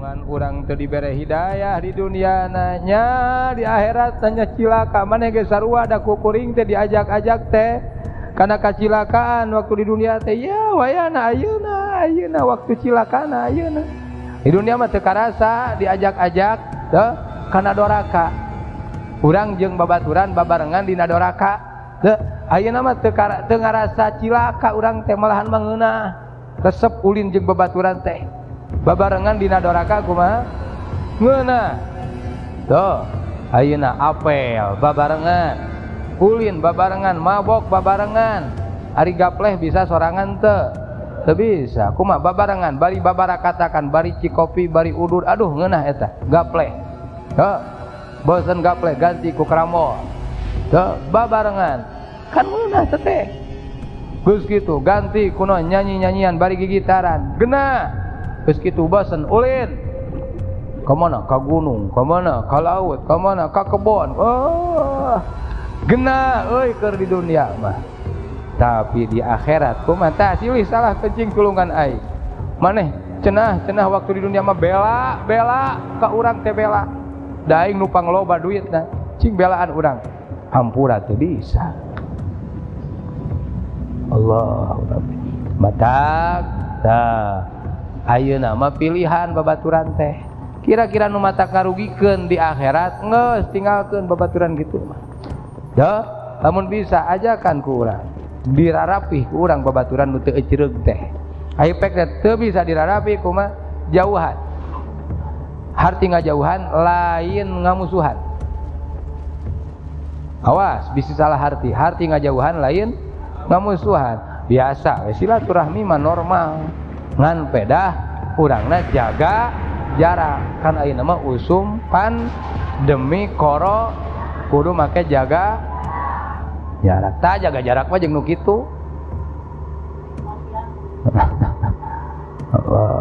golongan urang teu dibere hidayah di dunia nya, di akhirat tanya cilaka. Maneh ge sarua da kukuring teh diajak-ajak teh kana kacilakaan waktu di dunia teh. Ya wayana ayeuna waktu cilakana ayeuna. Di dunia mah teu karasa diajak-ajak teh kana doraka. Urang jeung babaturan babarengan dina doraka. Teu ayeuna mah teu ngarasa cilaka urang teh malahan mangeunah. Resep ulin jeung babaturan teh. Babarengan dina doraka kumaha? Ngeunah. Tuh, ayeuna apel babarengan. Ulin babarengan, mabok babarengan. Ari gapleh bisa sorangan teu? Teu bisa. Kumaha babarengan, bari babarakatakan, bari cikopi, bari udur. Aduh ngeunah eta, gapleh. Tuh. Bosen gapleh ganti ku kramol. Tuh, babarengan. Kan ngeunah teh teh. Geus kitu ganti kuno nyanyi-nyanyian bari gigitaran. Genah. Geus kitu bosen ulin. Ka mana? Ka gunung, ka mana? Ka laut, ka mana? Ka kebon. Oh. Genah euy keur di dunia mah. Tapi di akhirat kumaha tah silih salah kencing tulungan aing. Maneh cenah waktu di dunia mah bela ka urang teh bela. Da aing nu pangloba duitna, cing belaan urang. Hampura teu bisa. Allahu Rabbi. Matak tah ayeuna mah pilihan babaturan teh. Kira-kira nu mata karugikeun di akhirat geus tinggalkeun babaturan kitu mah. Da, lamun bisa ajakan ku urang. Dirarapih ku urang babaturan nu teu ecereug teh. Aya pek teu bisa dirarapi kumaha? Jauhan. Harti ngajauhan lain ngamusuhan. Awas bisi salah harti ngajauhan lain ngamusuhan. Biasa silaturahmi mah normal. Ngan pedah urangna jaga jarak. Kan ayeuna mah usum pan demi koro kudu make jaga jarak. Tah jaga jarak mah jeung nu kitu. Allah